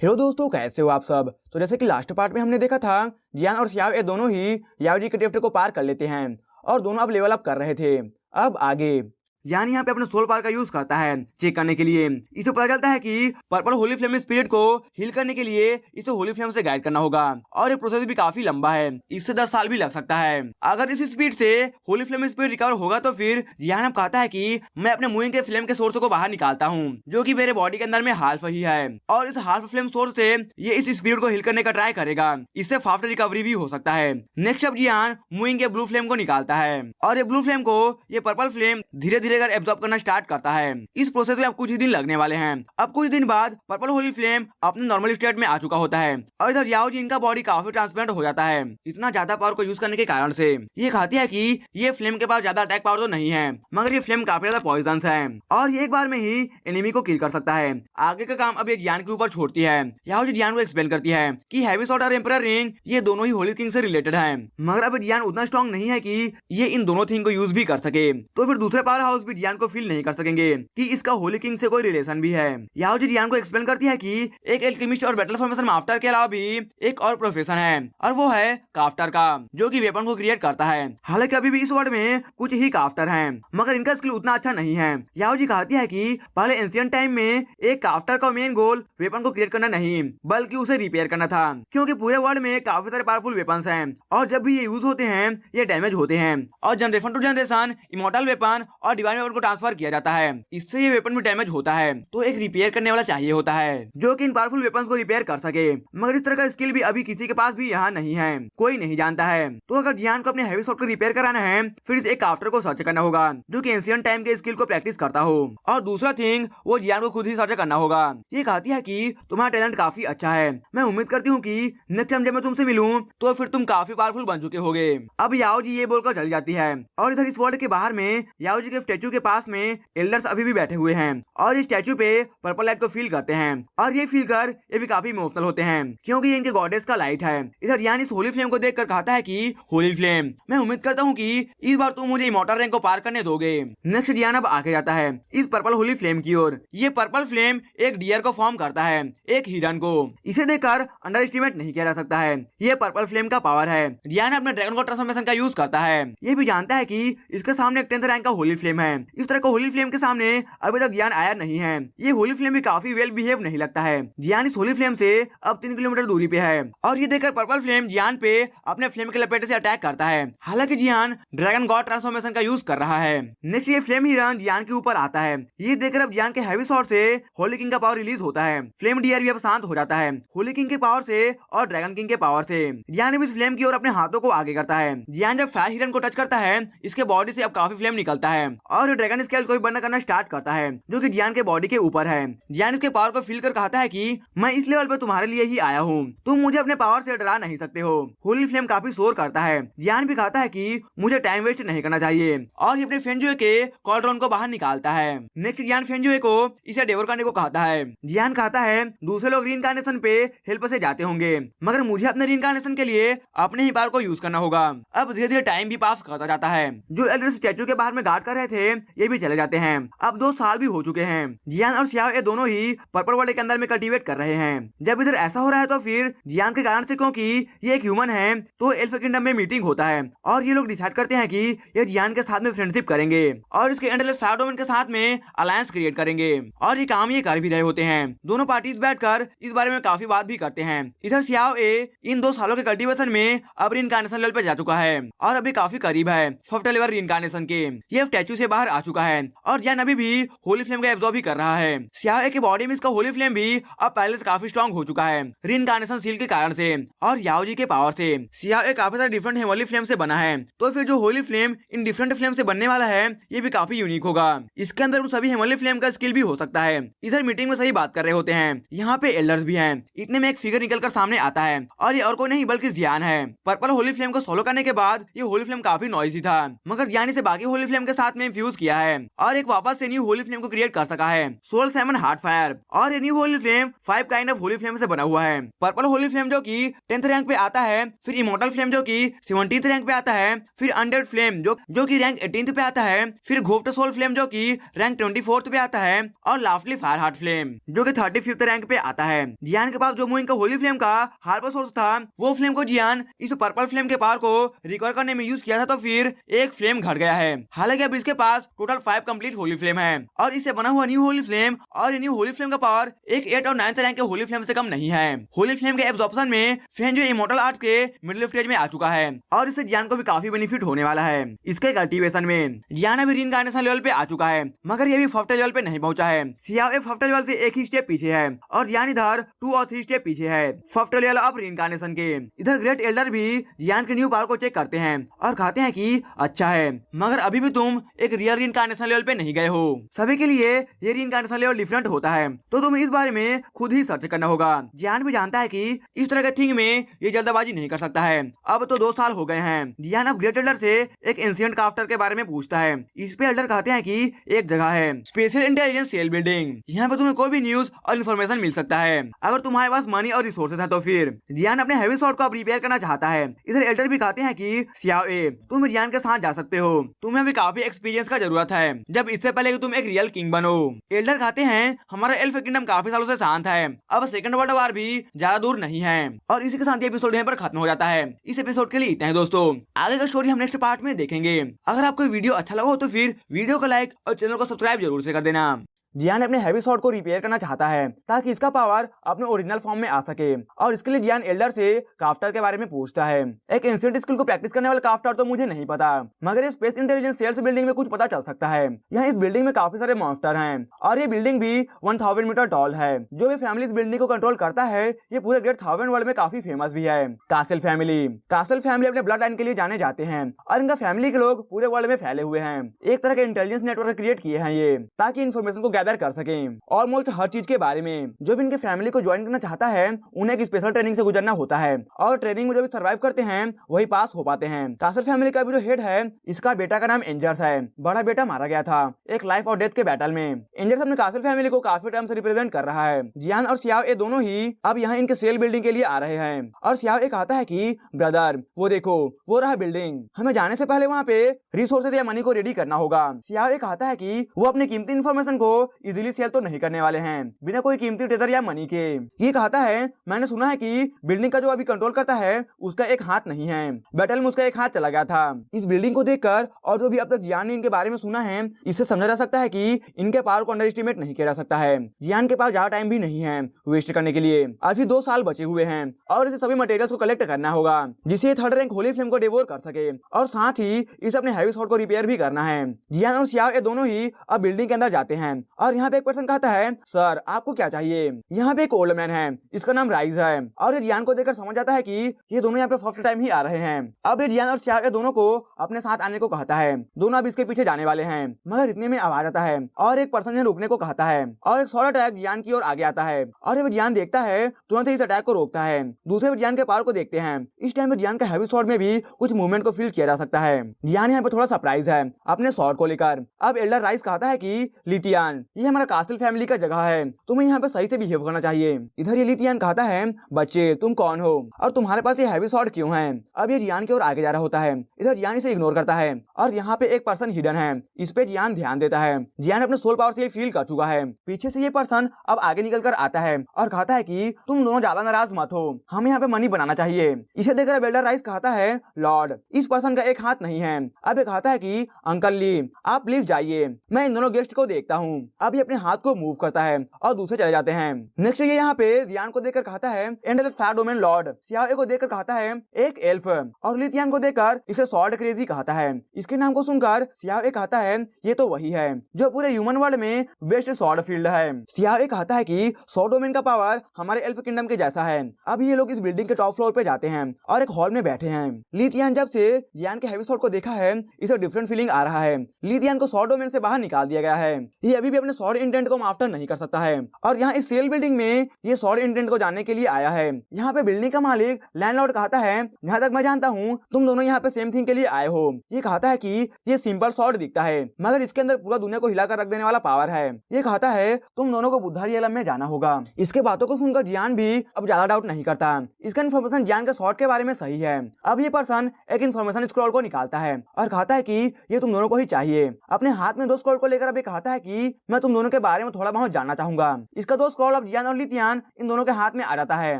Hello दोस्तों, कैसे हो आप सब। तो जैसे कि लास्ट पार्ट में हमने देखा था, जियान और सियाओ ये दोनों ही याओ जी के ड्रिफ्ट को पार कर लेते हैं और दोनों अब लेवल अप कर रहे थे। अब आगे यान यहाँ पे अपने सोल पावर का यूज करता है चेक करने के लिए। इसे पता चलता है कि पर्पल होली फ्लेम स्पिरिट को हील करने के लिए इसे होली फ्लेम से गाइड करना होगा और ये प्रोसेस भी काफी लंबा है, इससे 10 साल भी लग सकता है। अगर इस स्पीड से होली फ्लेम स्पिरिट रिकवर होगा तो फिर जियान अब कहता है कि मैं अपने मुंह के फ्लेम के सोर्स को बाहर निकालता हूँ, जो कि मेरे बॉडी के अंदर में हाल्फ ही है, और इस हाल्फ फ्लेम सोर्स से ये इस स्पिरिट को हील करने का ट्राई करेगा। इससे फास्ट रिकवरी भी हो सकता है। नेक्स्ट अब जियान मुंह के ब्लू फ्लेम को निकालता है और ये ब्लू फ्लेम को ये पर्पल फ्लेम धीरे धीरे एब्जॉर्ब करना स्टार्ट करता है। इस प्रोसेस में अब कुछ ही दिन लगने वाले हैं। अब कुछ दिन बाद पर्पल होली फ्लेम अपने नॉर्मल स्टेट में आ चुका होता है और इधर याओ जी इनका बॉडी काफी ट्रांसपेरेंट हो जाता है इतना ज्यादा पावर को यूज करने के कारण से। ये कहती है कि ये फ्लेम के पास ज्यादा अटैक पावर तो नहीं है, मगर ये फ्लेम काफी ज्यादा पॉइजनस है और ये एक बार में ही एनिमी को किल कर सकता है। आगे का काम अब ये जियान के ऊपर छोड़ती है। याओ जी जियान को एक्सप्लेन करती है कि हैवी सॉर्ड और एम्परर रिंग ये दोनों ही होली किंग से रिलेटेड है, मगर अब जियान उतना स्ट्रॉन्ग नहीं है कि ये इन दोनों थिंग को यूज भी कर सके। तो फिर दूसरे पावर हाउस भी जियान को फील नहीं कर सकेंगे कि इसका होली किंग से कोई रिलेशन भी है। याओ जी जियान को एक्सप्लेन करती है कि एक एल्केमिस्ट और बैटल फॉर्मेशन मास्टर के अलावा भी एक और प्रोफेशन है और वो है क्राफ्टर का, जो कि वेपन को क्रिएट करता है। हालांकि अभी भी इस वर्ल्ड में कुछ ही क्राफ्टर हैं, मगर इनका स्किल उतना अच्छा नहीं है। याओ जी कहती है कि पहले एंशिएंट टाइम में एक क्राफ्टर का मेन गोल वेपन को क्रिएट करना नहीं बल्कि उसे रिपेयर करना था, क्योंकि पूरे वर्ल्ड में काफी सारे पावरफुल वेपन्स हैं और जब भी ये यूज होते हैं ये डैमेज होते हैं और generation to generation immortal weapon और डिवाइन वेपन को ट्रांसफर किया जाता है, इससे ये वेपन में डैमेज होता है। तो एक रिपेयर करने वाला चाहिए होता है जो कि इन पावरफुल वेपन्स को रिपेयर कर सके, मगर इस तरह का स्किल भी अभी किसी के पास भी यहाँ नहीं है, कोई नहीं जानता है। तो अगर जियान को अपने हैवी सॉर्ड को रिपेयर कराना है फिर इस एक क्राफ्टर को सर्च करना होगा जो कि एंशिएंट टाइम के स्किल को प्रैक्टिस करता हो, और दूसरा थिंग वो जियान को खुद ही सर्च करना होगा। ये कहती है कि तुम्हारा टैलेंट काफी अच्छा है, मैं उम्मीद करती हूँ कि नेक्स्ट टाइम जब मैं तुमसे मिलूं तो फिर तुम काफी पावरफुल बन चुके होगे। अब याओ जी ये बोलकर चली जाती है और इधर इस वर्ल्ड के बाहर में याओ जी के स्टेचू के पास में एल्डर्स अभी भी बैठे हुए हैं और इस स्टैचू पे पर्पल लाइट को फील करते हैं और ये फील कर ये भी काफी इमोशनल होते हैं क्योंकि ये इनके गॉडेस का लाइट है। इधर यान इस होली फ्लेम को देखकर कहता है कि होली फ्लेम, मैं उम्मीद करता हूँ कि इस बार तुम मुझे इमॉर्टल रैंक को पार करने दोगे। नेक्स्ट जियान अब आगे जाता है इस पर्पल होली फ्लेम की ओर। ये पर्पल फ्लेम एक डियर को फॉर्म करता है, एक हिरन को। इसे देखकर अंडर एस्टिमेट नहीं किया जा सकता है, ये पर्पल फ्लेम का पावर है। जियान अपने ड्रैगन को ट्रांसफॉर्मेशन का यूज करता है। ये भी जानता है कि इसके सामने एक 10th रैंक का होली फ्लेम है। इस तरह का होली फ्लेम के सामने अभी तक जियान आया नहीं है। ये होली फ्लेम भी काफी वेल बिहेव नहीं लगता है। जियान इस होली फ्लेम से अब 3 किलोमीटर दूरी पे है और ये देखकर पर्पल फ्लेम जियान पे अपने फ्लेम के लपेटे से अटैक करता है। हालांकि जियान ड्रैगन गॉड ट्रांसफॉर्मेशन का यूज कर रहा है। नेक्स्ट ये फ्लेम हिरन जियान के ऊपर आता है। ये देखकर अब जियान के हैवी शॉट से होली किंग का पावर रिलीज होता है। फ्लेम डियर भी अब शांत हो जाता है होली किंग के पावर से और ड्रैगन किंग के पावर से। जियान इस फ्लेम की ओर अपने हाथों को आगे करता है। जियान जब फायर हिरन को टच करता है इसके बॉडी से अब काफी फ्लेम निकलता है और ड्रैगन स्केल्स को भी बर्न करना स्टार्ट करता है जो कि जियान के बॉडी के ऊपर है। जियान इसके पावर को फील कर कहता है कि मैं इस लेवल पे तुम्हारे लिए ही आया हूँ, तुम मुझे अपने पावर से डरा नहीं सकते हो। होली फ्लेम काफी शोर करता है। जियान भी कहता है कि मुझे टाइम वेस्ट नहीं करना चाहिए और ये अपने फेंजुए के कॉल्ड्रॉन को बाहर निकालता है। नेक्स्ट जियान फेंजुए को इसे डेवोर करने को कहता है। जियान कहता है दूसरे लोग रीइंकार्नेशन पे हेल्प से जाते होंगे, मगर मुझे अपने रीइंकार्नेशन के लिए अपने ही पावर को यूज करना होगा। अब धीरे धीरे टाइम भी पास करता जाता है। जो एल्डर स्टैचू के बाहर में गार्ड कर रहे थे ये भी चले जाते हैं। अब 2 साल भी हो चुके हैं। जियान और सियाओ ये दोनों ही पर्पल वर्ल्ड के अंदर में कल्टीवेट कर रहे हैं। जब इधर ऐसा हो रहा है तो फिर जियान के कारण से, क्योंकि ये एक ह्यूमन है, तो एल्फ किंगडम में मीटिंग होता है और ये लोग डिसाइड करते हैं कि ये जियान के साथ में फ्रेंडशिप करेंगे और इसके एंडलेस फायर डोमेन के साथ में अलायंस क्रिएट करेंगे और ये काम ये कर भी रहे होते हैं। दोनों पार्टीज बैठकर इस बारे में काफी बात भी करते हैं। इधर सियाओ इन 2 सालों के कल्टीवेशन में अब रीइंकार्नेशन लेवल पे जा चुका है और अभी काफी करीब है 5th लेवल रीइंकार्नेशन के। ये स्टैचू से बाहर आ चुका है और जियान अभी भी होली फ्लेम का एब्जॉर्ब भी कर रहा है। सियाओ की बॉडी में इसका होली फ्लेम भी अब पहले से काफी स्ट्रॉन्ग हो चुका है रीइंकार्नेशन सील के कारण से और याओ जी के पावर से। सियाओ काफी सारे डिफरेंट हेवनली फ्लेम से बना है, तो फिर जो Holi flame in different flame से बनने वाला है ये भी काफी यूनिक होगा। इसके अंदर उन सभी हेवनली फ्लेम का स्किल भी हो सकता है। इधर मीटिंग में सही बात कर रहे होते हैं। यहाँ पे एल्डर्स भी हैं। इतने में एक फिगर निकलकर सामने आता है और ये और कोई नहीं बल्कि जियान है। पर्पल होली फ्लेम को सोलो करने के बाद ये होली फ्लेम काफी नॉइजी था, मगर जियान इसे बाकी होली फ्लेम के साथ में फ्यूज यूज किया है और एक वापस से न्यू होली फ्लेम को क्रिएट कर सका है, सोल सेवन हार्ट फायर। और ये new Holi flame 5 kind of Holi flame से बना हुआ है। पर्पल होली फ्लेम जो कि 10th रैंक पे आता है, फिर इमोर्टल फ्लेम जो कि 17th रैंक पे आता है, फिर अनडेड फ्लेम जो कि रैंक 18th पे आता है, फिर घोफ्ट सोल फ्लेम जो कि रैंक 24th पे आता है, और लास्टली फायर हार्ट फ्लेम जो कि 35th रैंक पे आता है। जियान के पास जो मूविंग का होली फ्लेम का हार्बर सोर्स था, वो फ्लेम को जियान इस पर्पल फ्लेम के पावर को रिकवर करने में यूज किया था, तो फिर एक फ्लेम घट गया है। हालांकि अब इसके पास टोटल 5 कंप्लीट होली फ्लेम है और इससे बना हुआ न्यू होली फ्लेम और ये न्यू होली फ्लेम का पावर एक 8 और 9th रैंक के होली फ्लेम से कम नहीं है। होली फ्लेम के एब्जॉर्प्शन में फैन जो इमोर्टल आर्ट के मिडिल स्टेज में आ चुका है और इससे जियान को भी काफी बेनिफिट होने वाला है। इसके कल्टीवेशन में जियान अभी रीइंकार्नेशन लेवल पे आ चुका है, मगर ये भी फर्स्ट लेवल पे नहीं पहुंचा है। सियाओ फर्स्ट लेवल से एक ही स्टेप पीछे है और जियान इधर 2 और 3 स्टेप पीछे है फर्स्ट लेवल ऑफ रीइंकार्नेशन के। इधर ग्रेट एल्डर भी जियान के न्यू पावर को चेक करते हैं और कहते हैं कि अच्छा है, मगर अभी भी तुम एक रियल रीइंकार्नेशन लेवल पे नहीं गए हो। सभी के लिए ये रीइंकार्नेशन लेवल डिफरेंट होता है, तो तुम्हें इस बारे में खुद ही सर्च करना होगा। जियान भी जानता है कि इस तरह के थिंग में ये जल्दबाजी नहीं कर सकता है। अब तो 2 साल हो गए हैं। जियान अब ग्रेट एल्डर से एक एंशिएंट क्राफ्टर के बारे में पूछता है। इस पे एल्डर कहते हैं कि एक जगह है स्पेशल इंटेलिजेंस सेल बिल्डिंग, यहाँ पे तुम्हें कोई भी न्यूज और इन्फॉर्मेशन मिल सकता है अगर तुम्हारे पास मनी और रिसोर्सेज है तो। फिर जियान अपने हैवी स्वॉर्ड को अब रिपेयर करना चाहता है। इधर एल्डर भी कहते हैं कि सियाओ तुम जियान के साथ जा सकते हो, तुम्हें अभी काफी एक्सपीरियंस का जरूरत है जब इससे पहले कि तुम एक रियल किंग बनो। एल्डर कहते हैं हमारा एल्फ किंगडम काफी सालों से शांत है, अब सेकंड वर्ल्ड वॉर भी ज्यादा दूर नहीं है। और इसी के साथ ये एपिसोड यहाँ पर खत्म हो जाता है। इस एपिसोड के लिए इतना है दोस्तों, आगे का स्टोरी हम नेक्स्ट पार्ट में देखेंगे। अगर आपको वीडियो अच्छा लगा हो तो फिर वीडियो को लाइक और चैनल को सब्सक्राइब जरूर से कर देना। जियान अपने हैवी स्वॉर्ड को रिपेयर करना चाहता है ताकि इसका पावर अपने ओरिजिनल फॉर्म में आ सके और इसके लिए जियान एल्डर से क्राफ्टर के बारे में पूछता है। एक एंशिएंट स्किल को प्रैक्टिस करने वाला क्राफ्टर तो मुझे नहीं पता, मगर ये स्पेस इंटेलिजेंस सेल्स बिल्डिंग में कुछ पता चल सकता है। यहाँ इस बिल्डिंग में काफी सारे मॉन्स्टर हैं और ये बिल्डिंग भी 1000 मीटर टॉल है। जो भी फैमिली इस बिल्डिंग को कंट्रोल करता है ये पूरे ग्रेट 1000 वर्ल्ड में काफी फेमस भी है। कासल फैमिली अपने ब्लड लाइन के लिए जाने जाते हैं और इनका फैमिली के लोग पूरे वर्ल्ड में फैले हुए हैं। एक तरह के इंटेलिजेंस नेटवर्क क्रिएट किए हैं ये ताकि इन्फॉर्मेशन को गैदर कर सके ऑलमोस्ट हर चीज के बारे में। जो भी इनके फैमिली को ज्वाइन करना चाहता है उन्हें एक स्पेशल ट्रेनिंग से गुजरना होता है और ट्रेनिंग में जो भी सर्वाइव करते हैं वही पास हो पाते हैं। कासल फैमिली का भी जो हेड है इसका बेटा का नाम एंजर्स है। बड़ा बेटा मारा गया था एक लाइफ और डेथ के बैटल में। एंजर्स अपने कासल फैमिली को काफी टाइम से रिप्रेजेंट कर रहा है। जियान और सियाओ दोनों ही अब यहाँ इनके सेल बिल्डिंग के लिए आ रहे हैं और सियाओ कहता है कि ब्रदर वो देखो वो रहा बिल्डिंग, हमें जाने से पहले वहाँ पे रिसोर्सेज या मनी को रेडी करना होगा। सियाओ कहता है कि वो अपनी कीमती इन्फॉर्मेशन को इजीली सेल तो नहीं करने वाले हैं बिना कोई कीमती ट्रेजर या मनी के। ये कहता है मैंने सुना है कि बिल्डिंग का जो अभी कंट्रोल करता है उसका एक हाथ नहीं है, बैटल में उसका एक हाथ चला गया था। इस बिल्डिंग को देखकर और जो भी अब तक जियान ने इनके बारे में सुना है इससे समझा जा सकता है कि इनके पावर को अंडर एस्टिमेट नहीं किया जा सकता है। जियान के पास ज्यादा टाइम भी नहीं है वेस्ट करने के लिए, अभी 2 साल बचे हुए हैं और इसे सभी मटेरियल्स को कलेक्ट करना होगा जिससे 3rd रैंक होली फ्लेम को डिवोर कर सके और साथ ही इसे अपने हैवी स्वॉर्ड को रिपेयर भी करना है। जियान और सियाओ दोनों ही अब बिल्डिंग के अंदर जाते हैं और यहाँ पे एक पर्सन कहता है सर आपको क्या चाहिए। यहाँ पे एक ओल्ड मैन है, इसका नाम राइज है और ये जियान को देखकर समझ जाता है कि ये दोनों यहाँ पे फर्स्ट टाइम ही आ रहे हैं। अब ये जियान और सियाओ दोनों को अपने साथ आने को कहता है। दोनों अब इसके पीछे जाने वाले हैं, मगर इतने में आवाज आता है और एक पर्सन रुकने को कहता है और एक सॉर्ड अटैक जियान की ओर आगे आता है और जब जियान देखता है तुरंत इस अटैक को रोकता है। दूसरे जियान के पावर को देखते हैं। इस टाइम में जियान के हैवी स्वॉर्ड में भी कुछ मूवमेंट को फील किया जा सकता है। जियान यहाँ पे थोड़ा सरप्राइज है अपने स्वॉर्ड को लेकर। अब एल्डर राइज कहता है कि लिथियान ये हमारा कास्टल फैमिली का जगह है, तुम्हें यहाँ पे सही से बिहेव करना चाहिए। इधर ये लिथियान कहता है बच्चे तुम कौन हो और तुम्हारे पास ये हैवी स्वॉर्ड क्यों है। अब ये जियान की ओर आगे जा रहा होता है। इधर जियान इसे इग्नोर करता है और यहाँ पे एक पर्सन हिडन है, इस पे जियान ध्यान देता है। जियान अपने सोल पावर से ये फील कर चुका है। पीछे से ये पर्सन अब आगे निकल कर आता है और कहता है कि तुम दोनों ज्यादा नाराज मत हो, हमें यहाँ पे मनी बनाना चाहिए। इसे देखकर बेल्डर राइस कहता है लॉर्ड इस पर्सन का एक हाथ नहीं है। अब ये कहता है कि अंकल ली आप प्लीज जाइए, मैं इन दोनों गेस्ट को देखता हूँ। अब ये अपने हाथ को मूव करता है और दूसरे चले जाते हैं। नेक्स्ट ये यहाँ पे जियान को देखकर कहता है endless fire domain Lord. Xiao को देखकर कहता है एक एल्फ और लिथियान को देखकर इसे सॉर्ड क्रेजी कहता है। इसके नाम को सुनकर सियाओ कहता है ये तो वही है जो पूरे ह्यूमन वर्ल्ड में बेस्ट सॉर्ड फील्ड है। सियाओ कहता है कि सॉर्ड डोमेन का पावर हमारे एल्फ किंगडम के जैसा है। अब ये लोग इस बिल्डिंग के टॉप फ्लोर पे जाते हैं और एक हॉल में बैठे हैं। लिथियान जब से जियान के हैवी सॉर्ड को देखा है इसे डिफरेंट फीलिंग आ रहा है। लिथियान को सॉर्ड डोमेन से बाहर निकाल दिया गया है। ये अभी भी अपने सॉर्ड इंटेंट को मास्टर नहीं कर सकता है और यहाँ इस सेल बिल्डिंग में ये सॉर्ड इंटेंट को जानने के लिए आया है। यहाँ पे बिल्डिंग का मालिक लैंडलॉर्ड कहता है, जहाँ तक मैं जानता हूँ तुम दोनों यहाँ पे सेम थिंग के लिए आए हो। ये कहता है कि ये सिंपल सॉर्ड दिखता है मगर इसके अंदर पूरा दुनिया को हिलाकर रख देने वाला पावर है। ये कहता है तुम दोनों को बुद्धा रियलम में जाना होगा। इसके बातों को सुनकर जियान भी अब ज्यादा डाउट नहीं करता। इसका इन्फॉर्मेशन जियान के सॉर्ड के बारे में सही है। अब ये पर्सन एक इन्फॉर्मेशन स्क्रॉल को निकालता है और कहता है कि ये तुम दोनों को ही चाहिए। अपने हाथ में 2 स्क्रॉल को लेकर अब ये कहता है कि मैं तुम दोनों के बारे में थोड़ा बहुत जानना चाहूंगा। इसका 2 स्क्रॉल अब जियान और लिथियान इन दोनों के हाथ में आ जाता है।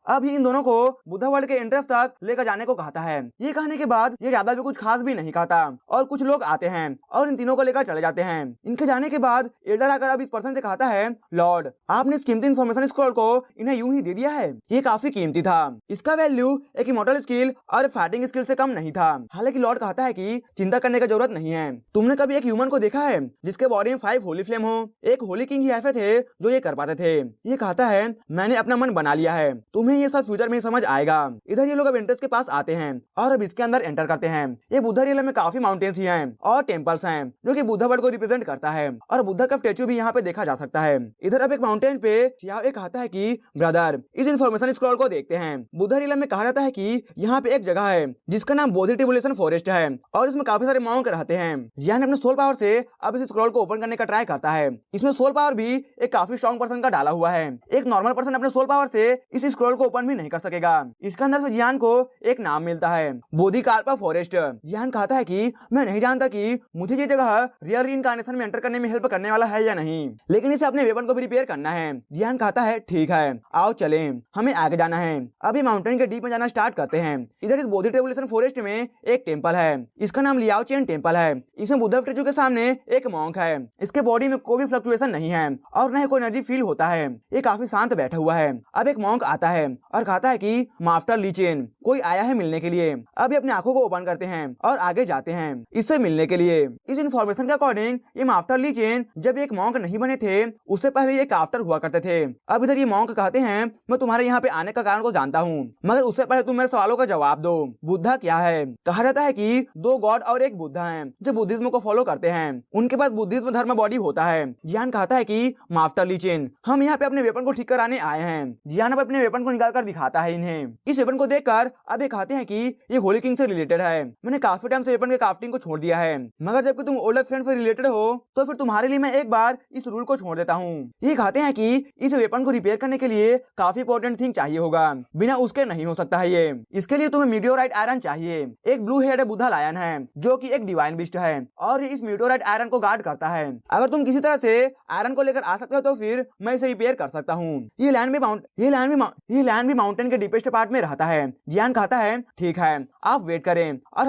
अब ये इन दोनों को बुद्धा वर्ल्ड के एंट्रेंस तक लेकर जाने को कहता है। ये कहने के बाद ये ज्यादा भी कुछ खास भी नहीं कहता और कुछ लोग आते हैं और इन तीनों को लेकर चले जाते हैं। इनके जाने के बाद एल्डर आकर अब इस पर्सन से कहता है, लॉर्ड आपने इस कीमती इन्फॉर्मेशन स्क्रॉल को इन्हें यूं ही दे दिया है। ये काफी कीमती था। इसका वैल्यू एक इमॉर्टल स्किल और फाइटिंग स्किल से कम नहीं था। हालांकि लॉर्ड कहता है कि चिंता करने की जरूरत नहीं है। तुमने कभी एक ह्यूमन को देखा है जिसके बॉडी में 5 होली फ्लेम हो? एक होली किंग ही ऐसे थे जो ये कर पाते थे। ये कहता है मैंने अपना मन बना लिया है, तुम्हें ये सब फ्यूचर में समझ आएगा। इधर ये लोग अब एंट्रेंस के पास आते हैं और अब इसके अंदर एंटर करते हैं। ये बुद्धा रियलम में काफी माउंटेन्स ही हैं और टेम्पल्स हैं जो कि बुद्धा वर्ल्ड को रिप्रेजेंट करता है और बुद्धा का स्टेचू भी यहाँ पे देखा जा सकता है। इधर अब एक माउंटेन पे सियाओ कहता है कि ब्रदर इस इन्फॉर्मेशन स्क्रॉल को देखते हैं। बुद्धा रियलम में कहा जाता है कि यहाँ पे एक जगह है जिसका नाम बोधि ट्रिबुलेशन फॉरेस्ट है और इसमें काफी सारे मॉन्क रहते हैं। जियान अपने सोल पावर से अब इस स्क्रॉल को ओपन करने का ट्राई करता है। इसमें सोल पावर भी एक काफी स्ट्रॉन्ग पर्सन का डाला हुआ है। एक नॉर्मल पर्सन अपने सोल पावर से इस स्क्रॉल को ओपन भी नहीं कर सकेगा। इसके अंदर से जियान को एक नाम मिलता है, बोधि काल्पा फॉरेस्ट। जियान कहता है कि मैं नहीं जानता कि मुझे ये जगह रियल रीइंकार्नेशन में एंटर करने में हेल्प करने वाला है या नहीं, लेकिन इसे अपने वेपन को भी रिपेयर करना है। जियान कहता है ठीक है आओ चलें, हमें आगे जाना है। अभी माउंटेन के डीप में जाना स्टार्ट करते हैं। इधर इस बोधि ट्रिबुलेशन फॉरेस्ट में एक टेम्पल है, इसका नाम लियाओ चेन टेम्पल है। इसमें बुद्धा स्टैचू के सामने एक मॉन्क है। इसके बॉडी में कोई भी फ्लक्चुएशन नहीं है और न ही कोई एनर्जी फील होता है। ये काफी शांत बैठा हुआ है। अब एक मॉन्क आता है और कहता है कि मास्टर ली चेन कोई आया है मिलने के लिए। अब ये अपने आंखों को ओपन करते हैं और आगे जाते हैं इससे मिलने के लिए। इस इन्फॉर्मेशन के अकॉर्डिंग ये मास्टर ली चेन जब एक मॉन्क नहीं बने थे उससे पहले ये काफ्टर हुआ करते थे। अब इधर ये मॉन्क कहते हैं मैं तुम्हारे यहाँ पे आने का कारण को जानता हूँ मगर उससे पहले तुम मेरे सवालों का जवाब दो। बुद्धा क्या है? कहा जाता है कि 2 गॉड और एक बुद्धा है जो बुद्धिज्म को फॉलो करते हैं। उनके पास बुद्धिज्म धर्म बॉडी होता है। जियान कहता है कि मास्टर ली चेन हम यहाँ पे अपने वेपन को ठीक कराने आए हैं। जियान अब अपने वेपन को निकाल कर दिखाता है इन्हें। इस वेपन को देखकर अब ये कहते हैं कि ये होली किंग से रिलेटेड है। मैंने काफी टाइम से वेपन के क्राफ्टिंग को छोड़ दिया है मगर जबकि तुम ओल्डर फ्रेंड से रिलेटेड हो तो फिर तुम्हारे लिए मैं एक बार इस रूल को छोड़ देता हूँ। ये कहते हैं कि इस वेपन को रिपेयर करने के लिए काफी इंपॉर्टेंट थिंग चाहिए होगा, बिना उसके नहीं हो सकता है ये। इसके लिए तुम्हें मीटियोराइट आयरन चाहिए। एक ब्लू हेड बुद्धा लायन है जो कि एक डिवाइन बिस्ट है और ये इस मीटियोराइट आयरन को गार्ड करता है। अगर तुम किसी तरह से आयरन को लेकर आ सकते हो तो फिर मैं इसे रिपेयर कर सकता हूँ। ये लैंड भी माउंटेन के डीपेस्ट पार्ट में रहता है। जियान कहता है ठीक है आप वेट करें और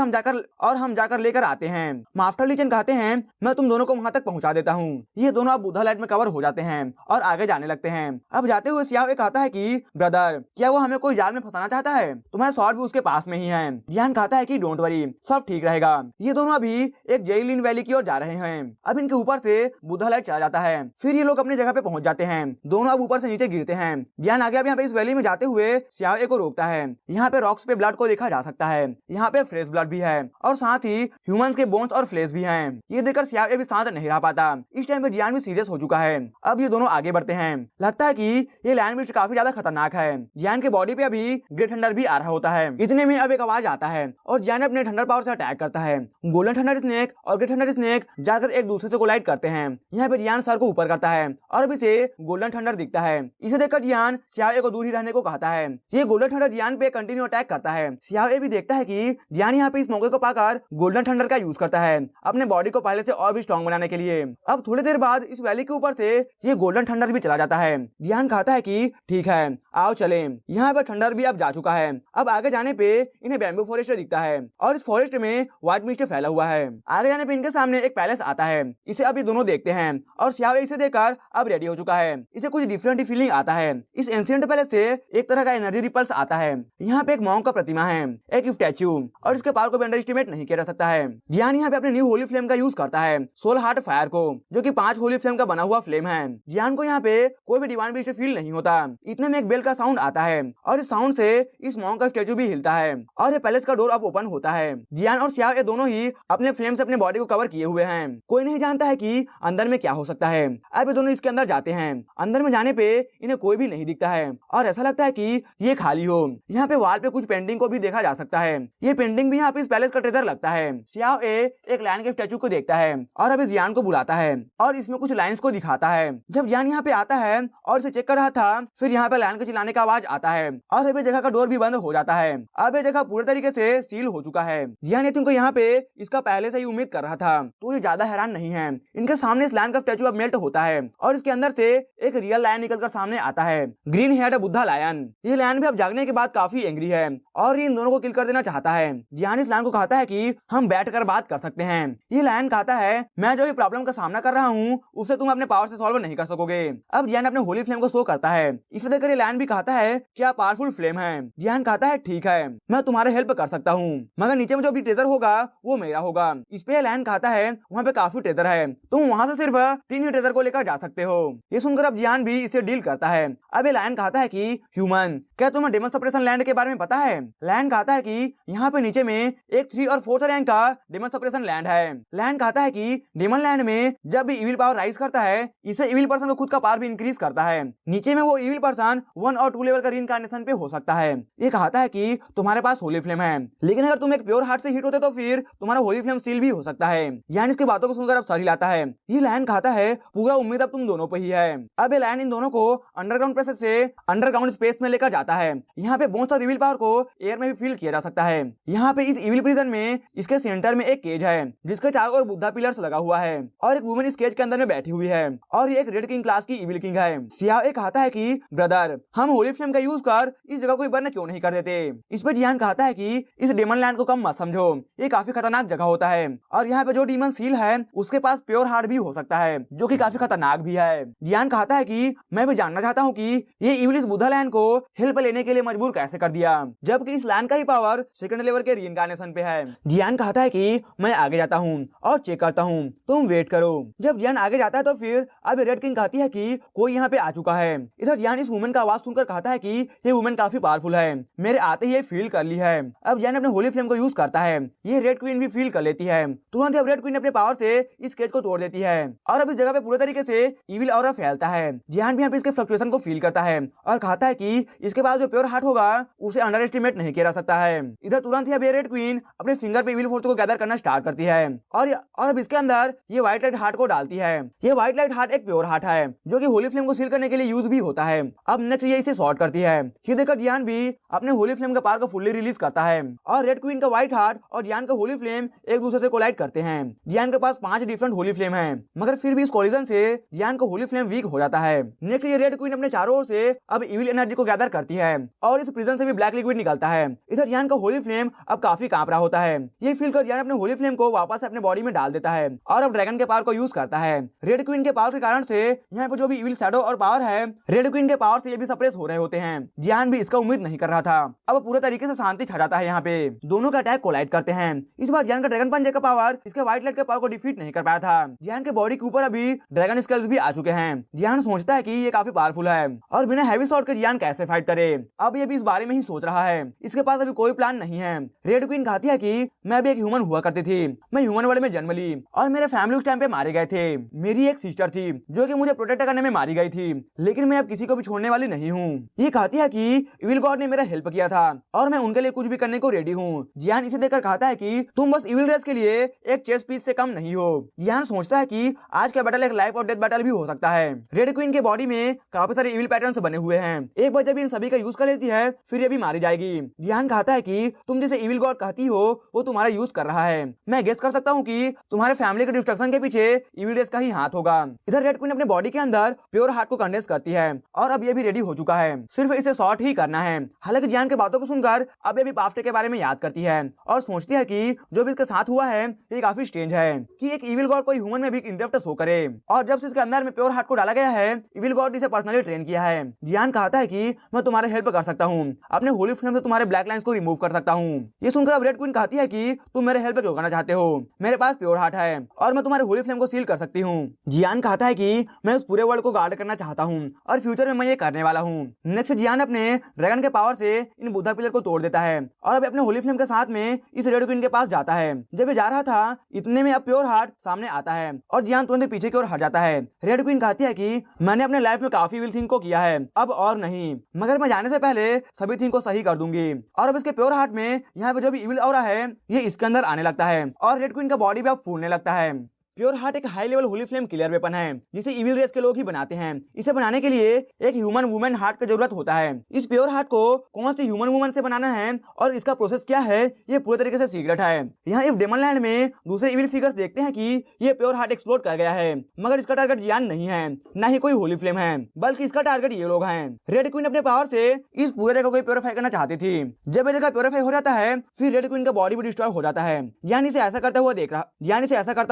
हम जाकर लेकर आते हैं। मास्टर लीचन कहते हैं मैं तुम दोनों को वहां तक पहुंचा देता हूँ। ये दोनों अब बुद्धा लाइट में कवर हो जाते हैं और आगे जाने लगते हैं। अब जाते हुए सियाओ कहता है कि ब्रदर क्या वो हमें कोई जाल में फंसाना चाहता है? तुम्हारा स्वॉर्ड भी उसके पास में ही है। जियान कहता है कि डोंट वरी सब ठीक रहेगा। ये दोनों अभी एक जेलिन वैली की ओर जा रहे हैं। अब इनके ऊपर से बुद्धा लाइट चला जाता है। फिर ये लोग अपनी जगह पे पहुंच जाते हैं। दोनों अब ऊपर से नीचे गिरते हैं। जियान आगे अब यहाँ पे इस वैली में जाते हुए सियाओ को रोकता है। यहाँ पे रॉक्स पे ब्लड को देखा जा सकता है। यहाँ पे फ्रेश ब्लड भी है और साथ ही ह्यूमंस के बोन्स और फ्लेश भी हैं। ये देखकर सियाओ भी शांत नहीं रह पाता। इस टाइम पे जियान भी सीरियस हो चुका है। अब ये दोनों आगे बढ़ते हैं। लगता है कि ये लैंड बिस्ट काफी ज्यादा खतरनाक है। जियान के बॉडी पे अभी ग्रेट थंडर भी आ रहा होता है। इतने में अब एक आवाज आता है और जियान अपने थंडर पावर से अटैक करता है। गोल्डन थंडर स्नेक और ग्रेट थंडर स्नेक जाकर एक दूसरे से कोलाइड करते हैं। यहाँ पे जियान सर को ऊपर करता है और अब इसे गोल्डन थंडर दिखता है। इसे देखकर जियान सियाओ को दूर ही रहने को कहता है। ये गोल्डन थंडर जियान पे कंटिन्यू अटैक करता है। सियाओ भी देखता है कि जियान यहाँ पे इस मौके को पाकर गोल्डन थंडर का यूज करता है अपने बॉडी को पहले से और भी स्ट्रॉन्ग बनाने के लिए। अब थोड़ी देर बाद इस वैली के ऊपर से ये गोल्डन थंडर भी चला जाता है। जियान कहता है कि ठीक है आओ चलें। यहाँ पर थंडर भी अब जा चुका है। अब आगे जाने पे इन्हें बैम्बू फॉरेस्ट दिखता है और इस फॉरेस्ट में व्हाइट मिस्ट फैला हुआ है। आगे जाने पे इनके सामने एक पैलेस आता है। इसे अब ये दोनों देखते हैं और सियाओ इसे देखकर अब रेडी हो चुका है। इसे कुछ डिफरेंट फीलिंग आता है। इस एंशिएंट पैलेस से एक तरह का एनर्जी रिपल्स आता है। यहाँ पे एक मॉन्क का प्रतिमा है, एक स्टैचू, और इसके पावर को भी अंडर एस्टिमेट नहीं किया जा सकता है। जियान यहाँ पे अपने न्यू होली फ्लेम का यूज करता है, सोल हार्ट फायर को, जो कि 5 होली फ्लेम का बना हुआ फ्लेम है। जियान को यहाँ पे कोई भी डिवाइन बिस्ट फील नहीं होता। इतने में एक बेल का साउंड आता है और इस साउंड से इस मॉन्क का स्टैचू भी हिलता है और ये पैलेस का डोर अब ओपन होता है। जियान और सियाओ ये दोनों ही अपने फ्लेम से अपने बॉडी को कवर किए हुए हैं। कोई नहीं जानता है कि अंदर में क्या हो सकता है। अब ये दोनों इसके अंदर जाते हैं। अंदर में जाने पे इन्हें कोई भी नहीं दिखता है और ऐसा लगता है कि ये खाली हो। यहाँ पे वॉल पे कुछ पेंटिंग को भी देखा जा सकता है। ये पेंटिंग भी यहाँ पे इस पैलेस का ट्रेजर लगता है। सियाओ ए एक लायन के स्टैचू को देखता है और अब इस जियान को बुलाता है और इसमें कुछ लाइंस को दिखाता है। जब जियान यहाँ पे आता है और इसे चेक कर रहा था, फिर यहाँ पे लायन के चिल्लाने का आवाज आता है और अब जगह का डोर भी बंद हो जाता है। अब ये जगह पूरे तरीके से सील हो चुका है। जियान तुमको यहाँ पे इसका पहले से ही उम्मीद कर रहा था, तो ये ज्यादा हैरान नहीं है। इनके सामने इस लायन का स्टैचू अब मेल्ट होता है और इसके अंदर से एक रियल लायन निकलकर सामने आता है। Green head Buddha lion. ये लायन भी अब जागने के बाद काफी एंग्री है और ये इन दोनों को किल कर देना चाहता है। जियान इस लायन को कहता है कि हम बैठकर बात कर सकते हैं। ये लायन कहता है मैं जो ये प्रॉब्लम का सामना कर रहा हूँ उसे तुम अपने पावर से सॉल्व नहीं कर सकोगे। अब जियान अपने होली फ्लेम को शो करता है। इसे देखकर ये लायन भी कहता है क्या पावरफुल फ्लेम है। जियान कहता है ठीक है, मैं तुम्हारे हेल्प कर सकता हूँ, मगर नीचे में जो भी ट्रेजर होगा वो मेरा होगा। इस पे लायन कहता है वहाँ पे काफी ट्रेजर है, तुम वहाँ से सिर्फ 3 ही ट्रेजर को लेकर जा सकते हो। ये सुनकर अब जियान भी इसे डील करता है। अब ये लायन कहता है कि ह्यूमन, क्या तुम्हें डेमन सप्रेशन लैंड के बारे में पता है? लायन कहता है कि यहाँ पे नीचे में एक 3 और 4 रैंक का डेमन सप्रेशन लैंड है। लायन कहता है कि डेमन लैंड में जब भी इविल पावर राइज करता है, इसे इविल पर्सन को खुद का पावर भी इंक्रीज करता है। नीचे में वो इविल पर्सन 1 और 2 लेवल का रीइंकार्नेशन पे हो सकता है। ये कहता है कि तुम्हारे पास होली फ्लेम है, लेकिन अगर तुम एक प्योर हार्ट से हिट होते तो फिर तुम्हारा होली फ्लेम सील भी हो सकता है। यानी इसकी बातों को सुनकर अब सर हिलाता है। ये लायन कहता है पूरा उम्मीद अब तुम दोनों पे ही है। अब ये लायन इन दोनों को अंडरग्राउंड प्रेसेस से अंडरग्राउंड स्पेस में लेकर जाता है। यहाँ पे बहुत सारी इविल पावर को एयर में भी फील किया जा सकता है। यहाँ पे इस इविल प्रिजन में इसके सेंटर में एक केज है जिसके चारों ओर बुद्धा पिलर्स लगा हुआ है और एक वुमेन इस केज के अंदर में बैठी हुई है और ये एक रेड किंग क्लास की इविल किंग है। सियाओ कहता है कि ब्रदर, हम होली फ्लेम का यूज कर इस जगह को बर्न क्यों नहीं कर देते। इस पे जियान कहता है कि इस डेमन लैंड को कम मत समझो, ये काफी खतरनाक जगह होता है और यहाँ पे जो डीमन सील है उसके पास प्योर हार्ट भी हो सकता है जो कि काफी खतरनाक भी है। जियान कहता है कि मैं भी जानना चाहता हूँ कि ये इविल इस बुद्धा लैंड को हेल्प लेने के लिए मजबूर कैसे कर दिया, जबकि इस लैंड का ही पावर सेकंड लेवल के रीइंकार्नेशन पे है। जियान कहता है कि मैं आगे जाता हूँ और चेक करता हूँ, तुम वेट करो। जब जियान आगे जाता है तो फिर अब रेड किंग कहती है कि कोई यहाँ पे आ चुका है। इधर जियान इस वुमेन का आवाज सुनकर कहता है कि ये वुमेन काफी पावरफुल है, मेरे आते ही ये फील कर ली है। अब जियान अपने होली फ्लेम को यूज करता है। ये रेड क्वीन भी फील कर लेती है। तुरंत अब रेड क्वीन अपने पावर से इस केज को तोड़ देती है और अब इस जगह पे पूरे तरीके से इविल ऑरा फैलता है। जियान भी यहाँ पे इसके फ्लक्चुएशन को फील करता है और कहता है कि इसके पास जो प्योर हार्ट होगा उसे अंडर एस्टिमेट नहीं किया जा सकता है। इधर तुरंत ही अब ये रेड क्वीन अपने फिंगर पे इविल फोर्स को गैदर करना स्टार्ट करती है और अब इसके अंदर ये व्हाइट लाइट हार्ट को डालती है। ये व्हाइट लाइट हार्ट एक प्योर हार्ट है जो कि होली फ्लेम को सील करने के लिए यूज भी होता है। अब नेक्स्ट ये इसे शॉर्ट करती है। ये देखकर जियान भी अपने होली फ्लेम का पावर को फुल्ली रिलीज करता है और रेड क्वीन का व्हाइट हार्ट और जियान का होली फ्लेम एक दूसरे से कोलाइड करते हैं। जियान के पास 5 डिफरेंट होली फ्लेम है, मगर फिर भी इस कोलिजन से जियान का होली फ्लेम वीक हो जाता है। नेक्स्ट ये रेड क्वीन अपने चारों ओर से अब इविल एनर्जी को गैदर करती है और इस प्रिजन से भी ब्लैक लिक्विड निकलता है। इधर जियान का होली फ्लेम अब काफी कांप रहा होता है। ये फील कर जियान अपने होली फ्लेम को वापस अपने बॉडी में डाल देता है और अब ड्रैगन के पावर को यूज करता है। रेड क्वीन के पावर के कारण से यहाँ पे जो भी इविल शैडो और पावर है, रेड क्वीन के पावर से ये भी सप्रेस हो रहे होते हैं। जियान भी इसका उम्मीद नहीं कर रहा था। अब पूरे तरीके से शांति छा जाता है। यहाँ पे दोनों का अटैक कोलाइड करते हैं। इस बार जियान का ड्रैगन पंच का पावर इसके व्हाइट लाइट के पावर को डिफीट नहीं कर पाया था। जियान के बॉडी के ऊपर अभी ड्रैगन स्केल्स भी आ चुके हैं। जियान सोचता है कि ये काफी पावरफुल है और बिना हैवी शॉट के जियान कैसे फाइट करे। अब ये भी इस बारे में ही सोच रहा है। इसके पास अभी कोई प्लान नहीं है। रेड क्वीन कहती है कि मैं भी एक ह्यूमन हुआ करती थी, मैं ह्यूमन वर्ल्ड में जन्म ली और मेरे फैमिली उस टाइम पे मारे गए थे। मेरी एक सिस्टर थी जो कि मुझे प्रोटेक्ट करने में मारी गई थी, लेकिन मैं अब किसी को भी छोड़ने वाली नहीं हूँ। ये कहती है कि इविल गॉड ने मेरा हेल्प किया था और मैं उनके लिए कुछ भी करने को रेडी हूँ। जियान इसे देखकर कहता है कि तुम बस इविल रेस के लिए एक चेस पीस से कम नहीं हो। जियान सोचता है कि आज का बैटल एक लाइफ और डेथ बैटल भी हो सकता है। रेड क्वीन के बॉडी में काफी सारे इविल पैटर्न्स बने हुए हैं। एक बार जब इन सभी का यूज कर लेती है फिर ये भी मारी जाएगी। जियान कहता है कि तुम जिसे इविल गॉड कहती हो वो तुम्हारा यूज कर रहा है। मैं गेस कर सकता हूँ कि तुम्हारे फैमिली के डिस्ट्रक्शन के पीछे इविल रेस का ही हाथ होगा। इधर रेड क्वीन अपने बॉडी के अंदर प्योर हार्ट को कंडेंस करती है और अब ये भी रेडी हो चुका है, सिर्फ इसे शॉर्ट ही करना है। हालांकि जियान की बातों को सुनकर अब ये भी पास्ट के बारे में याद करती है और सोचती है कि जो भी इसके साथ हुआ है ये काफी स्ट्रेंज है कि एक इविल गॉड कोई ह्यूमन में भी इंटरेस्ट शो करे और जब से इसके अंदर में प्योर हार्ट को डाला गया है इविल गॉड ने इसे पर्सनली ट्रेन किया है। जियान कहता है कि मैं तुम्हारे हेल्प कर सकता हूँ, अपने होली फ्लेम से तुम्हारे ब्लैक लाइंस को रिमूव कर सकता हूँ। ये सुनकर अब रेड क्वीन कहती है कि तुम मेरे हेल्प क्यों करना चाहते हो, मेरे पास प्योर हार्ट है और मैं तुम्हारे होली फ्लेम को सील कर सकती हूँ। जियान कहता है कि मैं उस पूरे वर्ल्ड को गार्ड करना चाहता हूँ और फ्यूचर में मैं ये करने वाला हूँ। नेक्स्ट जियान अपने ड्रैगन के पावर से इन बुद्धा पिलर को तोड़ देता है और अब अपने होली फ्लेम के साथ में इस रेड क्वीन के पास जाता है। जब ये जा रहा था इतने में अब प्योर हार्ट सामने आता है और जियान तुरंत पीछे की ओर हट जाता है। रेड क्वीन कहती है कि मैंने अपने लाइफ में काफी इविल थिंग को किया है, अब और नहीं, मगर मैं जाने से पहले सभी थिंग को सही कर दूंगी। और अब इसके प्योर हार्ट में यहाँ पे जो भी इविल ऑरा है ये इसके अंदर आने लगता है और रेड क्वीन का बॉडी भी अब फूलने लगता है। प्योर हार्ट एक high level Holi flame killer weapon है जिसे इविल रेस के लोग ही बनाते हैं। इसे बनाने के लिए एक ह्यूमन वुमेन हार्ट की जरूरत होता है। इस प्योर हार्ट को कौन सी ह्यूमन वुमन से बनाना है और इसका प्रोसेस क्या है ये पूरे तरीके से सीक्रेट है। यहाँ इफ डेमनलैंड में दूसरे इविल फिगर्स देखते हैं कि ये प्योर हार्ट एक्सप्लोड कर गया है, मगर इसका टारगेट जियान नहीं है, न ही कोई होली फ्लेम है, बल्कि इसका टारगेट ये लोग हैं। रेड क्वीन अपने पावर से इस पूरे जगह को प्योरीफाई करना चाहती थी। जब ये जगह प्योरीफाई हो जाता है फिर रेड क्वीन का बॉडी भी डिस्ट्रॉय हो जाता है। यानी इसे ऐसा करता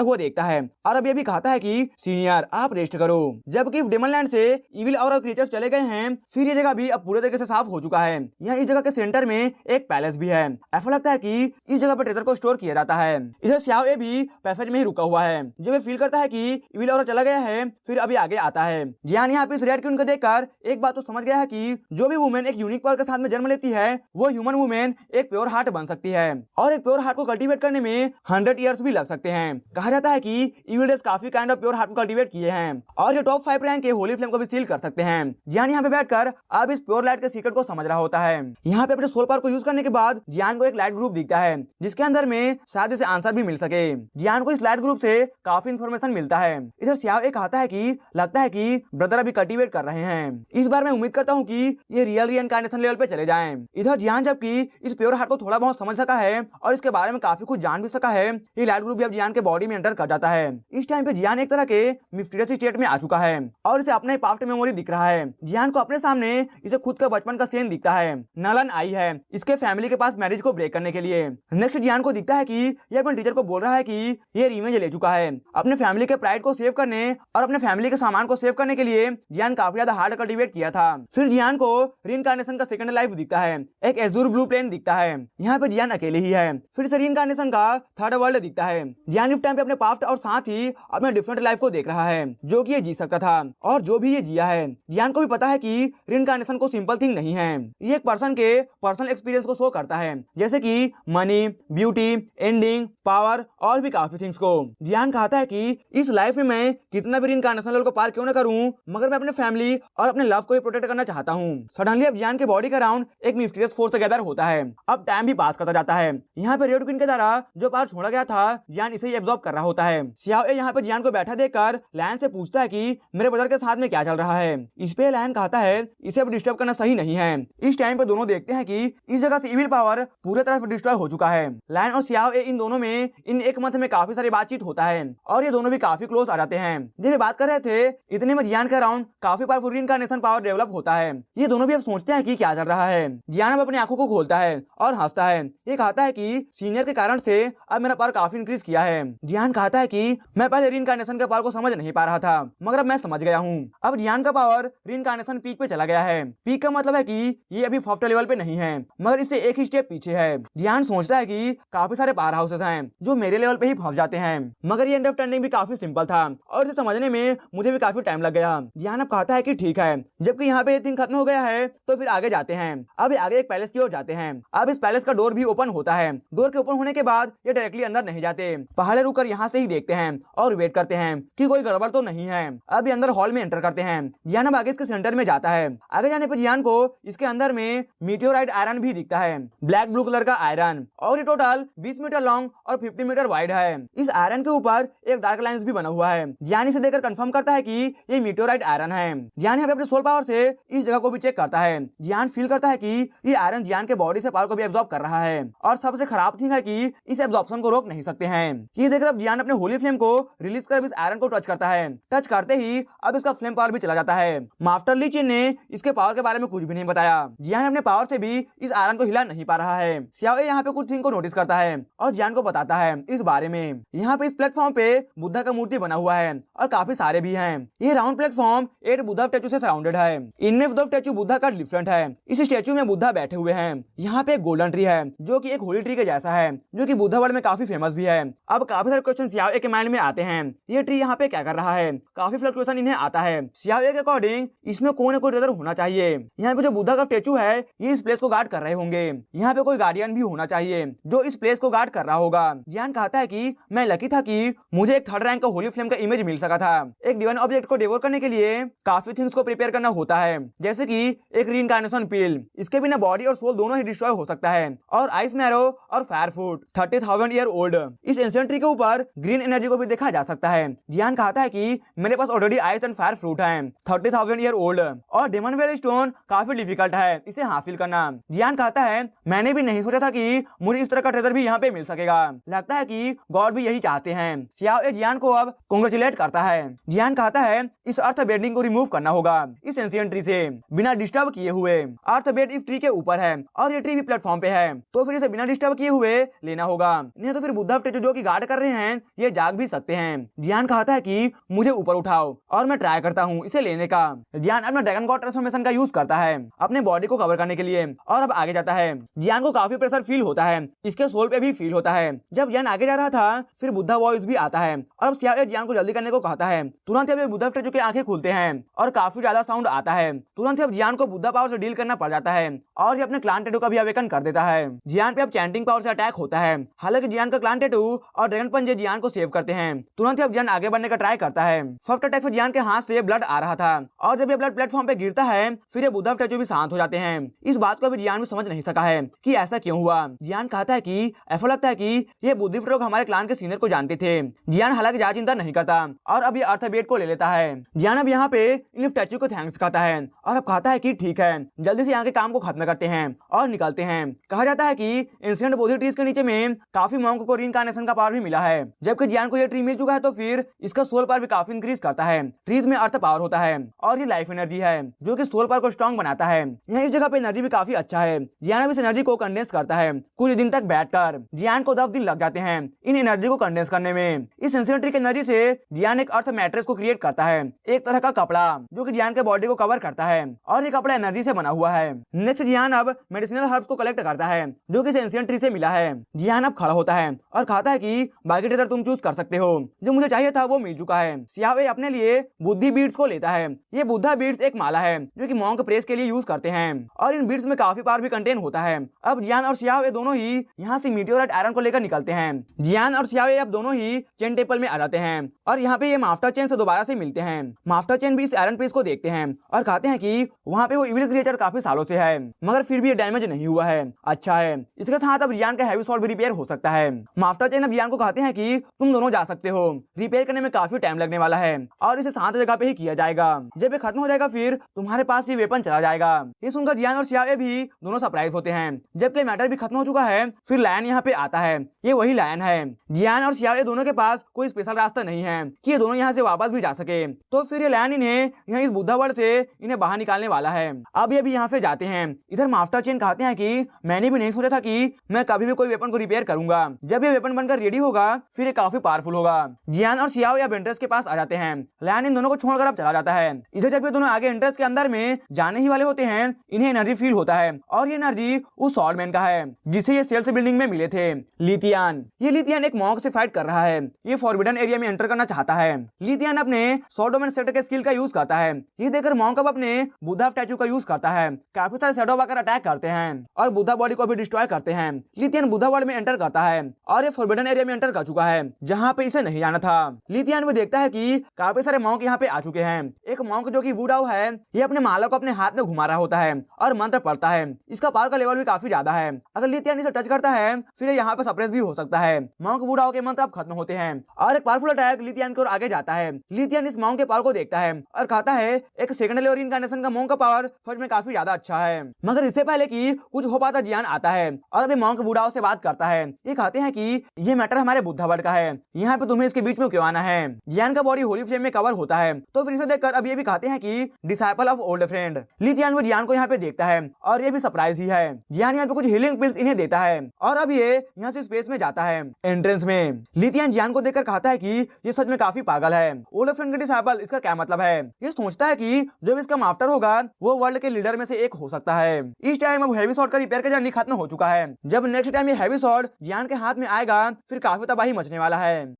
हुआ देखता है और अब ये भी कहता है कि सीनियर आप रेस्ट करो। जबकि डेमनलैंड से इविल और क्रीचर्स चले गए हैं फिर ये जगह भी अब पूरे तरीके से साफ हो चुका है। यहाँ इस जगह के सेंटर में एक पैलेस भी है। ऐसा लगता है कि इस जगह पर ट्रेजर को स्टोर किया जाता है। इधर श्याओ ए भी पैसेज में ही रुका हुआ है। जब ये फील करता है कि इविल और चला गया है फिर अभी आगे आता है। जियान यहाँ पे इस रेड क्वीन को देखकर एक बात तो समझ गया है कि जो भी वुमेन एक यूनिक पावर के साथ में जन्म लेती है वो ह्यूमन वुमेन एक प्योर हार्ट बन सकती है और एक प्योर हार्ट को कल्टीवेट करने में 100 ईयर्स भी लग सकते हैं। कहा जाता है कि इविल रेस काफी काइंड ऑफ प्योर हार्ट को कल्टीवेट किए हैं और ये टॉप 5 रैंक के होली फ्लेम को भी स्टील कर सकते हैं। जियान यहाँ पे बैठकर अब इस प्योर लाइट के सीक्रेट को समझ रहा होता है। यहाँ पे अपने सोल पावर को यूज करने के बाद जियान को एक लाइट ग्रुप दिखता है जिसके अंदर में शायद इसे आंसर भी मिल सके। जियान को इस लाइट ग्रुप से काफी इंफॉर्मेशन मिलता है। इधर श्याओ ए कहता है कि लगता है कि ब्रदर अभी कल्टीवेट कर रहे हैं। इस बार मैं उम्मीद करता हूँ कि ये रियल रीइंकार्नेशन लेवल पे चले जाएं। इधर जियान जबकि इस प्योर हार्ट को थोड़ा बहुत समझ सका है और इसके बारे में काफी कुछ जान भी सका है, ये लाइट ग्रुप भी अब जियान के बॉडी में एंटर कर जाता है। इस टाइम पे जियान एक तरह के मिस्टीरियस स्टेट में आ चुका है और इसे अपना पास्ट मेमोरी दिख रहा है। जियान को अपने सामने इसे खुद का बचपन का सीन दिखता है। नलन आई है इसके फैमिली के पास मैरिज को ब्रेक करने के लिए। नेक्स्ट जियान को दिखता है कि ये अपने टीचर को बोल रहा है कि ये रिवेंज ले चुका है। अपने फैमिली के प्राइड को सेव करने और अपने फैमिली के सामान को सेव करने के लिए जियान काफी ज्यादा हार्ड कल्टीवेट किया था। फिर जियान को रीइंकार्नेशन का सेकंड लाइफ दिखता है। एक एज़ूर ब्लू प्लेन दिखता है। यहाँ पे जियान अकेले ही है। फिर से रीइंकार्नेशन का थर्ड वर्ल्ड दिखता है। जियान इस टाइम पे अपने पास्ट और साथ ही अपने डिफरेंट लाइफ को देख रहा है जो कि ये जी सकता था और जो भी ये जिया है। जियान को भी पता है कि रीइंकार्नेशन को सिंपल थिंग नहीं है, ये एक पर्सन के पर्सनल एक्सपीरियंस को शो करता है जैसे कि मनी, ब्यूटी, एंडिंग, पावर और भी काफी थिंग्स को। जियान कहता है कि इस लाइफ में मैं कितना भी रीइंकार्नेशन लेवल को पार क्यों न करूं, मगर मैं अपने फैमिली और अपने लव को ही प्रोटेक्ट करना चाहता हूं। सडनली अब जियान के बॉडी के अराउंड एक मिस्टीरियस फोर्स गैदर होता है। अब टाइम भी पास करता जाता है। यहाँ पे रेड क्वीन के द्वारा जो पावर छोड़ा गया था जियान इसे ही एब्जॉर्ब कर रहा होता है। श्याओ ए यहाँ पे जियान को बैठा देखकर लायन से पूछता है कि मेरे ब्रदर के साथ में क्या चल रहा है। इस पे लायन कहता है इसे अब डिस्टर्ब करना सही नहीं है। इस टाइम पे दोनों देखते हैं कि इस जगह से इविल पावर पूरे तरह से डिस्ट्रॉय हो चुका है। लायन और श्याओ ए इन दोनों में इन एक मंथ में काफी सारी बातचीत होता है और ये दोनों भी काफी क्लोज आ जाते हैं। जब ये बात कर रहे थे इतने में जियान के अराउंड काफी पावरफुल रीइंकार्नेशन पावर डेवलप होता है। ये दोनों भी अब सोचते हैं कि क्या चल रहा है। जियान अब अपनी आंखों को खोलता है और हंसता है। ये कहता है कि सीनियर के कारण से अब मेरा पावर काफी इंक्रीज किया है। जियान कहता है कि मैं पहले रीइंकार्नेशन के पावर को समझ नहीं पा रहा था, मगर अब मैं समझ गया हूँ। अब जियान का पावर रीइंकार्नेशन पीक पे चला गया है। पीक का मतलब है कि ये अभी फर्स्ट लेवल पे नहीं है, मगर इससे एक ही स्टेप पीछे है। जियान सोचता है कि काफी सारे पावर हाउसेस हैं जो मेरे लेवल पे ही फंस जाते हैं, मगर ये अंडरस्टैंडिंग भी काफी सिंपल था और इसे समझने में मुझे भी काफी टाइम लग गया। जियान अब कहता है कि ठीक है, जबकि यहाँ पे ये थिंग खत्म हो गया है तो फिर आगे जाते हैं। अब आगे एक पैलेस की ओर जाते हैं। अब इस पैलेस का डोर भी ओपन होता है। डोर के ओपन होने के बाद ये डायरेक्टली अंदर नहीं जाते, पहले रुककर यहाँ से ही देखते हैं और वेट करते हैं कि कोई गड़बड़ तो नहीं है। अब ये अंदर हॉल में एंटर करते हैं। जियान अब आगे इसके सेंटर में जाता है। आगे जाने पर जियान को इसके अंदर में मीटियोराइट आयरन भी दिखता है, ब्लैक ब्लू कलर का आयरन, और ये टोटल 20 मीटर लॉन्ग और 50 मीटर वाइड है। इस आयरन के ऊपर एक डार्क लाइंस भी बना हुआ है। जियान इसे देखकर कंफर्म करता है कि ये मीटियोराइट आयरन है। जियान यहाँ पे अपने सोल पावर से इस जगह को भी चेक करता है। जियान फील करता है कि ये आयरन जियान के बॉडी से पावर को भी एब्जॉर्ब कर रहा है और सबसे खराब थिंग है कि इस एब्जॉर्प्शन को रोक नहीं सकते हैं। ये देखकर अब जियान अपने होली फ्लेम को रिलीज कर इस आयरन को टच करता है। टच करते ही अब इसका फ्लेम पावर भी चला जाता है। मास्टर ली चिन ने इसके पावर के बारे में कुछ भी नहीं बताया। जियान अपने पावर से भी इस आयरन को हिला नहीं पा रहा है। श्याओ ए यहाँ पे कुछ थिंग को नोटिस करता है और जियान को बताता है इस बारे में। यहाँ पे इस प्लेटफॉर्म पे बुद्धा का मूर्ति बना हुआ है और काफी सारे भी हैं। ये राउंड प्लेटफॉर्म 8 बुद्धा स्टैचू से सराउंडेड है। इनमें 2 स्टैचू बुद्धा का डिफरेंट है। इस स्टैचू में बुद्धा बैठे हुए हैं। यहाँ पे एक गोल्डन ट्री है जो कि एक होली ट्री के जैसा है, जो कि बुद्धा वर्ल्ड में काफी फेमस भी है। अब काफी सारे क्वेश्चन श्याओ ए के माइंड में आते हैं ये ट्री यहाँ पे क्या कर रहा है, काफी फ्लक्चुएशन इन्हें आता है। सियाओ के अकॉर्डिंग इसमें कोई न कोई ट्रेजर होना चाहिए। यहाँ पे जो बुद्धा का स्टेचू है ये इस प्लेस को गार्ड कर रहे होंगे। यहाँ पे कोई गार्डियन भी होना चाहिए जो इस प्लेस को गार्ड कर रहा होगा। जियान कहता है कि मैं लकी था कि मुझे एक 3rd रैंक का होली फ्लेम का इमेज मिल सका था। एक डिवाइन ऑब्जेक्ट को डिवोर करने के लिए काफी थिंग्स को प्रिपेयर करना होता है, जैसे कि एक रीइंकार्नेशन पिल। इसके बिना बॉडी और सोल दोनों ही डिस्ट्रॉय हो सकता है। और आइस मैरो और फायर फूट 30,000 ईयर ओल्ड। इस एंशिएंट ट्री के ऊपर ग्रीन एनर्जी को भी देखा जा सकता है। जियान कहता है कि मेरे पास already ice and fire fruit है 30,000 ईयर ओल्ड। और डेमन वेल स्टोन काफी डिफिकल्ट है इसे हासिल करना। जियान कहता है मैंने भी नहीं सोचा था कि मुझे इस तरह का ट्रेजर भी यहाँ पे मिल सकेगा। लगता है कि गॉड भी यही चाहते हैं। सियाओ जियान को अब कांग्रेचुलेट करता है। जियान कहता है इस अर्थ बेडिंग को रिमूव करना होगा इस एंशिएंट ट्री से बिना डिस्टर्ब किए हुए। अर्थ बेड इस ट्री के ऊपर है और ये ट्री भी प्लेटफॉर्म पे है, तो फिर इसे बिना डिस्टर्ब किए हुए लेना होगा। नहीं तो फिर बुद्धा स्टेचू जो कि गार्ड कर रहे हैं ये जाग भी सकते हैं। जियान कहता है कि मुझे ऊपर उठाओ और मैं ट्राई करता हूँ इसे लेने का। जियान अपना ड्रैगन गॉड ट्रांसफॉर्मेशन का यूज करता है अपने बॉडी को कवर करने के लिए और अब आगे जाता है। जियान को काफी प्रेशर फील होता है, इसके सोल पे भी फील होता है। जब जियान आगे जा रहा था फिर बुद्धा वॉइस भी आता है और अब सियाओ जियान को जल्दी करने को कहता है। तुरंत ही बुद्धा स्टेचू की आंखें खुलते हैं और काफी ज्यादा साउंड आता है। तुरंत ही अब जियान को बुद्धा पावर से डील करना पड़ जाता है और ये अपने क्लान टैटू का भी अवेकन कर देता है। जियान पे अब चैंटिंग पावर से अटैक होता है। हालांकि जियान का क्लान टैटू और ड्रैगन पंजे जियान को सेव करते हैं। तुरंत ही अब जियान आगे बढ़ने का ट्राई करता है। फर्स्ट अटैक से जियान के हाथ से ब्लड आ रहा था और जब ये ब्लड प्लेटफॉर्म पे गिरता है फिर ये बुद्धा स्टैचू भी शांत हो जाते हैं। इस बात को भी जियान भी समझ नहीं सका है कि ऐसा क्यों हुआ। जियान कहता है कि ऐसा लगता है कि ये बुद्धिस्ट लोग हमारे क्लान के सीनियर को जानते थे। जियान हालांकि ज्यादा चिंता नहीं करता और अब ये अर्थ बेड को ले लेता है। जियान अब यहाँ पे इन स्टैचू को थैंक्स कहता है और अब कहता है कि ठीक है जल्दी से यहाँ के काम को खत्म करते हैं और निकलते हैं। कहा जाता है कि एंशिएंट बोधि ट्रीज के नीचे में काफी मॉन्क को रीइंकार्नेशन का पावर भी मिला है। जबकि जियान को ये ट्री मिल चुका है तो फिर इसका सोल पावर भी काफी इंक्रीज करता है। ट्रीज में अर्थ पावर होता है और ये लाइफ एनर्जी है जो कि सोल पावर को स्ट्रॉन्ग बनाता है। यहाँ इस जगह पे एनर्जी भी काफी अच्छा है। जियान इस एनर्जी को कंडेंस करता है। कुछ दिन तक बैठकर जियान को 10 दिन लग जाते हैं इन एनर्जी को कंडेंस करने में। इस एंशिएंट ट्री की एनर्जी से जियान एक अर्थ मैट्रेस को क्रिएट करता है, एक तरह का कपड़ा जो कि जियान के बॉडी को कवर करता है और ये कपड़ा एनर्जी से बना हुआ है। नेक्स्ट जियान अब मेडिसिनल हर्ब्स को कलेक्ट करता है जो कि इस एंशिएंट ट्री से मिला है। जियान अब खड़ा होता है और कहता है कि बाकी ट्रेजर तुम चूज कर सकते हो, जो मुझे चाहिए था वो मिल चुका है। सियाओ अपने लिए बुद्धि बीड्स को लेता है। ये बुद्धा बीड्स एक माला है जो कि मॉन्क प्रेस के लिए यूज करते हैं और इन बीड्स में काफी पावर भी कंटेन होता है। अब जियान और सियाओ दोनों ही यहाँ से मीटियोराइट आयरन को लेकर निकलते हैं। जियान और सियाओ अब दोनों ही चेन टेम्पल में आ जाते हैं और यहाँ पे ये मास्टर चेन से दोबारा से मिलते हैं। मास्टर चेन भी इस आयरन पीस को देखते हैं और कहते हैं कि वहाँ पे वो इविल क्रिएचर काफी सालों से है मगर फिर भी ये डैमेज नहीं हुआ है। अच्छा है, इसके साथ अब जियान का हैवी सॉल्ट भी रिपेयर हो सकता है। मास्टर चेन अब जियान को कहते हैं कि तुम दोनों जा सकते हो, रिपेयर करने में काफी टाइम लगने वाला है और इसे शांत जगह पे ही किया जाएगा। जब ये खत्म हो जाएगा फिर तुम्हारे पास ये वेपन चला जाएगा। ये सुनकर जियान और सियाओ भी दोनों सरप्राइज होते हैं। जबकि मैटर भी खत्म हो चुका है फिर लायन यहाँ पे आता है। ये वही लायन है। जियान और सियाओ दोनों के पास कोई स्पेशल रास्ता नहीं है कि ये दोनों यहाँ से वापस भी जा सके, तो फिर ये लायन इन्हें यहाँ इस बुद्धा वर्ल्ड से इन्हें बाहर निकालने वाला है। अब ये भी यहाँ से जाते हैं। इधर मास्टर चेन कहते हैं कि मैंने भी नहीं सोचा था कि मैं कभी भी कोई वेपन को रिपेयर करूंगा। जब ये वेपन बनकर रेडी होगा फिर ये काफी पावरफुल होगा। जियान और सियाओ या एंट्रेंस के पास आ जाते हैं। लायन इन दोनों को छोड़कर अब चला जाता है। इधर जब ये दोनों आगे एंट्रेंस के अंदर में जाने ही वाले होते हैं इन्हें एनर्जी फील होता है और ये एनर्जी उस सॉल्टमैन का है जिसे ये सेल्स बिल्डिंग में मिले थे। लिथियन, ये लिथियन एक मॉन्क से फाइट कर रहा है। ये फॉरबिडन एरिया में एंटर करना चाहता है। लिथियन अपने सॉल्टमैन सेक्टर के स्किल का यूज करता है। ये देखकर मॉन्क अब अपने बुद्धा स्टैचू का यूज करता है। काफी सारे शैडो आकर अटैक करते हैं और बुद्धा बॉडी को भी डिस्ट्रॉय करते हैं। लिथियन बुद्धा वर्ल्ड में एंटर करता है और ये फॉरबिडन एरिया में एंटर कर चुका है जहाँ पे इसे नहीं जाना था। लिथियन भी देखता है कि काफी सारे मॉन्क यहाँ पे आ चुके हैं। एक मॉन्क जो कि वुडाओ है ये अपने माला को अपने हाथ में घुमा रहा होता है और मंत्र पढ़ता है। इसका पावर का लेवल भी काफी ज्यादा है। अगर लिथियन इसे टच करता है फिर यहाँ पे सप्रेस भी हो सकता है। मॉन्क वुडाओ के मंत्र अब खत्म होते हैं और एक पावरफुल अटैक लिथियन की ओर आगे जाता है। लिथियन इस मॉन्क के पावर को देखता है और कहता है एक सेकंड लेवल इनकार्नेशन का मॉन्क का पावर सच में काफी ज्यादा अच्छा है। मगर इससे पहले कि कुछ हो पाता जियान आता है और अभी मॉन्क वुडाओ से बात करता है। ये कहते हैं कि ये मैटर हमारे बुद्धा वर्ल्ड का है, यहाँ पे तुम्हें इसके बीच में क्यों आना है। जियान का बॉडी होली फ्लेम में कवर होता है तो फिर इसे देखकर अब ये भी कहते हैं कि disciple of old friend. Lithium वो जियान को यहाँ पे देखता है और ये भी सरप्राइज ही है। जियान यहाँ पे कुछ हीलिंग पिल्स इन्हें देता है और अब ये यहाँ से स्पेस में जाता है। एंट्रेंस में लिथियन जियान को देखकर कहता है कि ये सच में काफी पागल है। ओल्ड फ्रेंड का डिसाइपल इसका क्या मतलब है। ये सोचता है कि जब इसका मास्टर होगा वो वर्ल्ड के लीडर में से एक हो सकता है। इस टाइम अब हैवी सॉर्ड का रिपेयर का जर्नी खत्म हो चुका है। जब नेक्स्ट टाइम ये हैवी सॉर्ड जियान के हाथ में आएगा फिर काफी तबाही मचने वाला है।